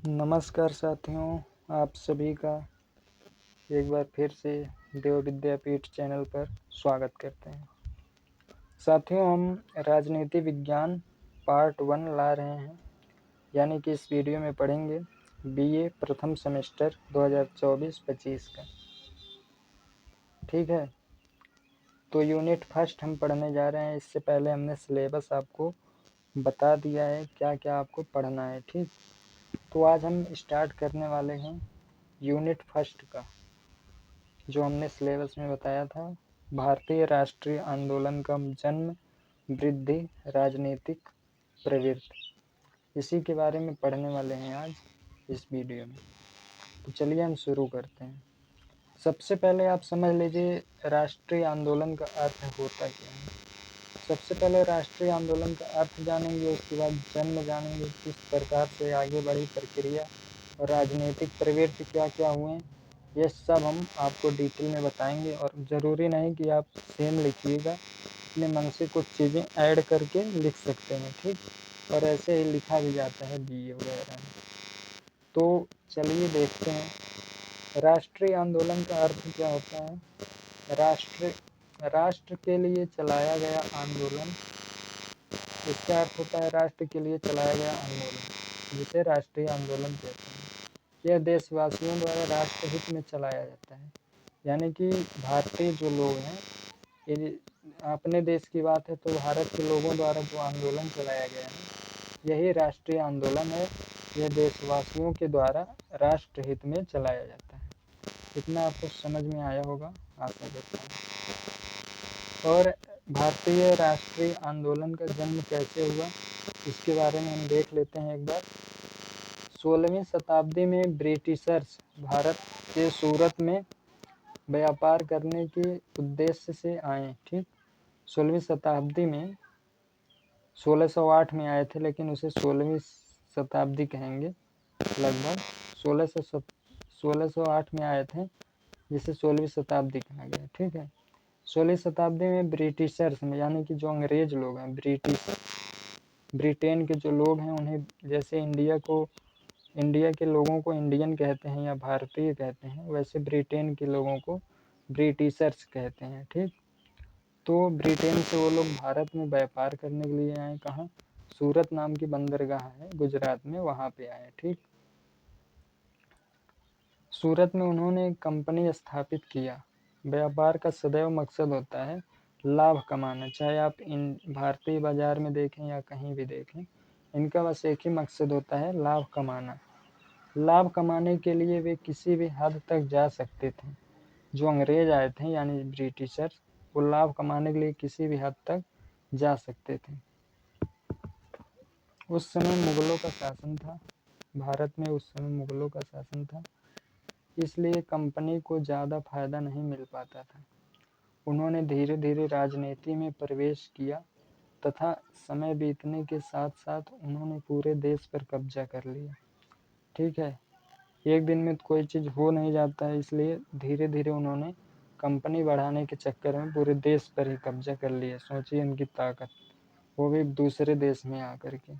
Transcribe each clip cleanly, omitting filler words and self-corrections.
नमस्कार साथियों, आप सभी का एक बार फिर से देव विद्यापीठ चैनल पर स्वागत करते हैं। साथियों, हम राजनीति विज्ञान पार्ट 1 ला रहे हैं, यानी कि इस वीडियो में पढ़ेंगे बीए प्रथम सेमेस्टर 2024-25 का। ठीक है, तो यूनिट फर्स्ट हम पढ़ने जा रहे हैं। इससे पहले हमने सिलेबस आपको बता दिया है क्या क्या आपको पढ़ना है। ठीक, तो आज हम स्टार्ट करने वाले हैं यूनिट फर्स्ट का, जो हमने सिलेबस में बताया था। भारतीय राष्ट्रीय आंदोलन का जन्म, वृद्धि, राजनीतिक प्रवृत्ति, इसी के बारे में पढ़ने वाले हैं आज इस वीडियो में। तो चलिए हम शुरू करते हैं। सबसे पहले आप समझ लीजिए राष्ट्रीय आंदोलन का अर्थ होता क्या है। सबसे पहले राष्ट्रीय आंदोलन का अर्थ जानेंगे, उसके बाद जन्म जानेंगे, किस प्रकार से आगे बढ़ी प्रक्रिया और राजनीतिक प्रवृत्ति क्या क्या हुए, ये सब हम आपको डिटेल में बताएंगे। और ज़रूरी नहीं कि आप सेम लिखिएगा, अपने मन से कुछ चीज़ें ऐड करके लिख सकते हैं। ठीक, और ऐसे ही लिखा भी जाता है बीए वगैरह में। तो चलिए देखते हैं राष्ट्रीय आंदोलन का अर्थ क्या होता है। राष्ट्र के लिए चलाया गया आंदोलन, इसका अर्थ होता है राष्ट्र के लिए चलाया गया आंदोलन, जिसे राष्ट्रीय आंदोलन कहते हैं। यह देशवासियों द्वारा राष्ट्र हित में चलाया जाता है, यानी कि भारतीय जो लोग हैं, ये अपने देश की बात है तो भारत के लोगों द्वारा जो आंदोलन चलाया गया है, यही राष्ट्रीय आंदोलन है। यह देशवासियों के द्वारा राष्ट्र हित में चलाया जाता है। इतना आपको समझ में आया होगा, आशा करता हूँ। और भारतीय राष्ट्रीय आंदोलन का जन्म कैसे हुआ, इसके बारे में हम देख लेते हैं एक बार। 16वीं शताब्दी में ब्रिटिशर्स भारत के सूरत में व्यापार करने के उद्देश्य से आए। ठीक, 16वीं शताब्दी में 1608 में आए थे, लेकिन उसे 16वीं शताब्दी कहेंगे। लगभग 1608 में आए थे, जिसे 16वीं शताब्दी कहा गया। ठीक है, 16वीं शताब्दी में ब्रिटिशर्स में, यानी कि जो अंग्रेज लोग हैं, ब्रिटेन के जो लोग हैं, उन्हें जैसे इंडिया के लोगों को इंडियन कहते हैं या भारतीय कहते हैं, वैसे ब्रिटेन के लोगों को ब्रिटिशर्स कहते हैं। ठीक, तो ब्रिटेन से वो लोग भारत में व्यापार करने के लिए आए। कहाँ? सूरत नाम की बंदरगाह है गुजरात में, वहाँ पे आए। ठीक, सूरत में उन्होंने एक कंपनी स्थापित किया। व्यापार का सदैव मकसद होता है लाभ कमाना, चाहे आप इन भारतीय बाजार में देखें या कहीं भी देखें, इनका बस एक ही मकसद होता है लाभ कमाना। लाभ कमाने के लिए वे किसी भी हद तक जा सकते थे। जो अंग्रेज आए थे यानी ब्रिटिशर्स, वो लाभ कमाने के लिए किसी भी हद तक जा सकते थे। उस समय मुगलों का शासन था भारत में, उस समय मुगलों का शासन था, इसलिए कंपनी को ज़्यादा फायदा नहीं मिल पाता था। उन्होंने धीरे धीरे राजनीति में प्रवेश किया तथा समय बीतने के साथ साथ उन्होंने पूरे देश पर कब्जा कर लिया। ठीक है, एक दिन में कोई चीज़ हो नहीं जाता है, इसलिए धीरे धीरे उन्होंने कंपनी बढ़ाने के चक्कर में पूरे देश पर ही कब्जा कर लिया। सोचिए उनकी ताकत, वो भी दूसरे देश में आकर के।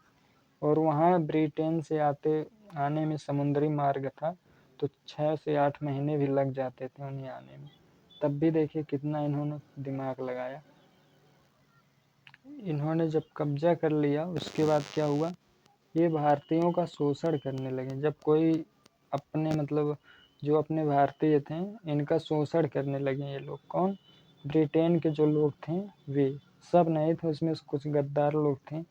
और वहाँ ब्रिटेन से आने में समुद्री मार्ग था, तो 6 से 8 महीने भी लग जाते थे उन्हें आने में। तब भी देखिए कितना इन्होंने दिमाग लगाया। इन्होंने जब कब्जा कर लिया, उसके बाद क्या हुआ, ये भारतीयों का शोषण करने लगे। जब कोई जो अपने भारतीय थे, इनका शोषण करने लगे ये लोग। कौन? ब्रिटेन के जो लोग थे, वे सब नहीं थे, उसमें कुछ गद्दार लोग थे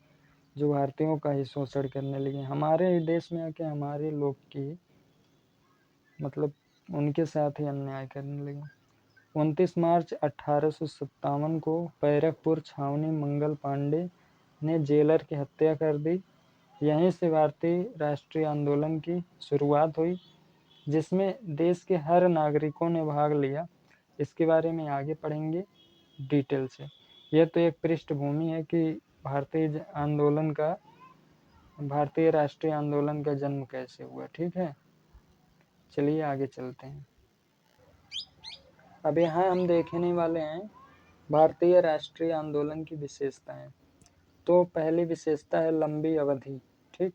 जो भारतीयों का ही शोषण करने लगे। हमारे देश में आके हमारे लोग की उनके साथ ही अन्याय करने लगे। 29 मार्च 1857 को बैरकपुर छावनी मंगल पांडे ने जेलर की हत्या कर दी। यहीं से भारतीय राष्ट्रीय आंदोलन की शुरुआत हुई, जिसमें देश के हर नागरिकों ने भाग लिया। इसके बारे में आगे पढ़ेंगे डिटेल से। यह तो एक पृष्ठभूमि है कि भारतीय राष्ट्रीय आंदोलन का जन्म कैसे हुआ। ठीक है, चलिए आगे चलते हैं। अब यहाँ हम देखने वाले हैं भारतीय राष्ट्रीय आंदोलन की विशेषताएं। तो पहली विशेषता है लंबी अवधि। ठीक,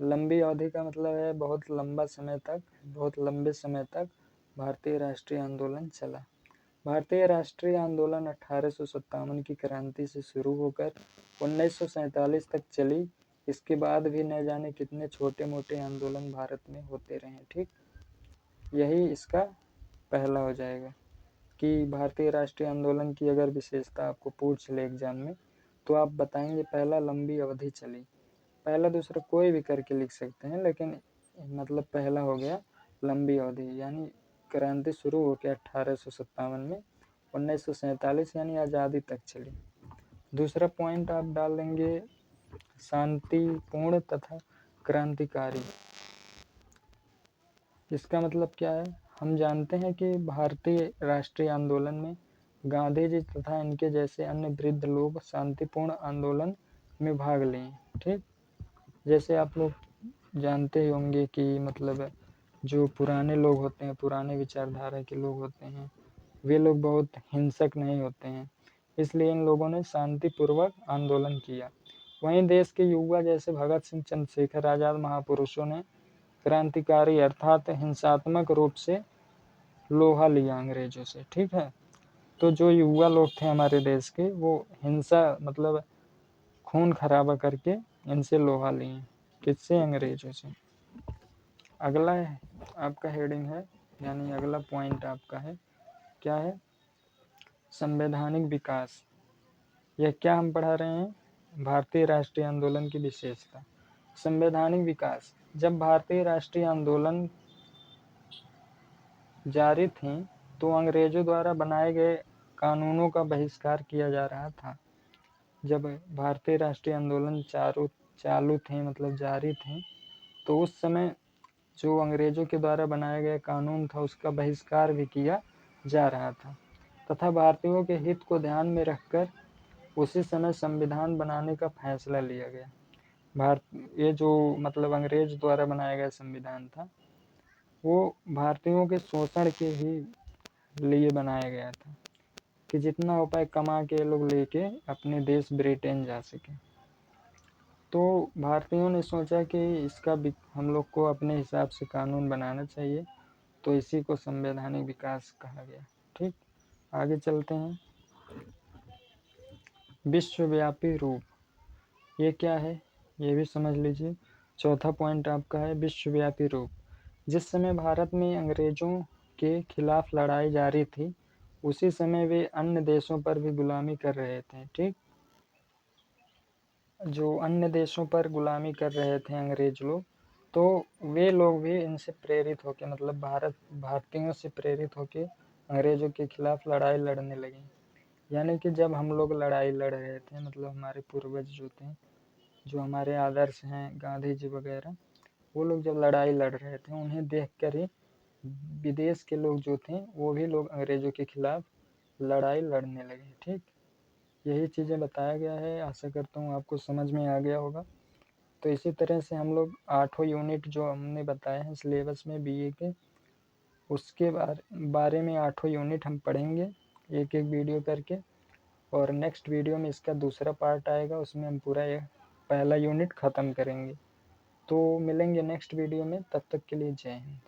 लंबी अवधि का मतलब है बहुत लंबा समय तक, बहुत लंबे समय तक भारतीय राष्ट्रीय आंदोलन चला। भारतीय राष्ट्रीय आंदोलन 1857 की क्रांति से शुरू होकर 1947 तक चली। इसके बाद भी न जाने कितने छोटे मोटे आंदोलन भारत में होते रहे। ठीक, यही इसका पहला हो जाएगा कि भारतीय राष्ट्रीय आंदोलन की अगर विशेषता आपको पूछ ले एग्जाम में, तो आप बताएंगे पहला लंबी अवधि चली। पहला दूसरा कोई भी करके लिख सकते हैं, लेकिन मतलब पहला हो गया लंबी अवधि, यानी क्रांति शुरू हो गया 1857 में, 1947 यानी आज़ादी तक चली। दूसरा पॉइंट आप डाल देंगे शांतिपूर्ण तथा क्रांतिकारी। इसका मतलब क्या है? हम जानते हैं कि भारतीय राष्ट्रीय आंदोलन में गांधी जी तथा इनके जैसे अन्य वृद्ध लोग शांतिपूर्ण आंदोलन में भाग लिए। ठीक, जैसे आप लोग जानते होंगे कि मतलब जो पुराने लोग होते हैं, पुराने विचारधारा के लोग होते हैं, वे लोग बहुत हिंसक नहीं होते हैं, इसलिए इन लोगों ने शांतिपूर्वक आंदोलन किया। वहीं देश के युवा जैसे भगत सिंह, चंद्रशेखर आजाद महापुरुषों ने क्रांतिकारी अर्थात हिंसात्मक रूप से लोहा लिया अंग्रेजों से। ठीक है, तो जो युवा लोग थे हमारे देश के, वो हिंसा मतलब खून खराबा करके इनसे लोहा लिए। किससे? अंग्रेजों से। अगला है आपका हेडिंग है, यानी अगला पॉइंट आपका है, क्या है? संवैधानिक विकास। यह क्या हम पढ़ा रहे हैं? भारतीय राष्ट्रीय आंदोलन की विशेषता। संवैधानिक विकास। जब भारतीय राष्ट्रीय आंदोलन जारी थी, तो अंग्रेजों द्वारा बनाए गए कानूनों का बहिष्कार किया जा रहा था। जब भारतीय राष्ट्रीय आंदोलन चालू थे, मतलब जारी थे, तो उस समय जो अंग्रेजों के द्वारा बनाया गया कानून था, उसका बहिष्कार भी किया जा रहा था तथा भारतीयों के हित को ध्यान में रखकर उसी समय संविधान बनाने का फैसला लिया गया। ये जो मतलब अंग्रेज द्वारा बनाया गया संविधान था, वो भारतीयों के शोषण के ही लिए बनाया गया था कि जितना हो पाए कमा के लोग लेके अपने देश ब्रिटेन जा सके। तो भारतीयों ने सोचा कि इसका हम लोग को अपने हिसाब से कानून बनाना चाहिए, तो इसी को संवैधानिक विकास कहा गया। ठीक, आगे चलते हैं। विश्वव्यापी रूप, ये क्या है? ये भी समझ लीजिए। चौथा पॉइंट आपका है विश्वव्यापी रूप। जिस समय भारत में अंग्रेजों के खिलाफ लड़ाई जारी थी, उसी समय वे अन्य देशों पर भी गुलामी कर रहे थे। ठीक, जो अन्य देशों पर गुलामी कर रहे थे अंग्रेज लोग, तो वे लोग भी इनसे प्रेरित होकर, मतलब भारतीयों से प्रेरित होकर अंग्रेजों के खिलाफ लड़ाई लड़ने लगे। यानी कि जब हम लोग लड़ाई लड़ रहे थे, मतलब हमारे पूर्वज जो थे, जो हमारे आदर्श हैं गांधी जी वगैरह, वो लोग जब लड़ाई लड़ रहे थे, उन्हें देखकर ही विदेश के लोग जो थे, वो भी लोग अंग्रेजों के खिलाफ लड़ाई लड़ने लगे। ठीक, यही चीज़ें बताया गया है। आशा करता हूँ आपको समझ में आ गया होगा। तो इसी तरह से हम लोग 8 यूनिट जो हमने बताए हैं सिलेबस में बीए के, उसके बारे में 8 यूनिट हम पढ़ेंगे एक एक वीडियो करके, और नेक्स्ट वीडियो में इसका दूसरा पार्ट आएगा, उसमें हम पूरा पहला यूनिट ख़त्म करेंगे। तो मिलेंगे नेक्स्ट वीडियो में, तब तक के लिए जय हिंद।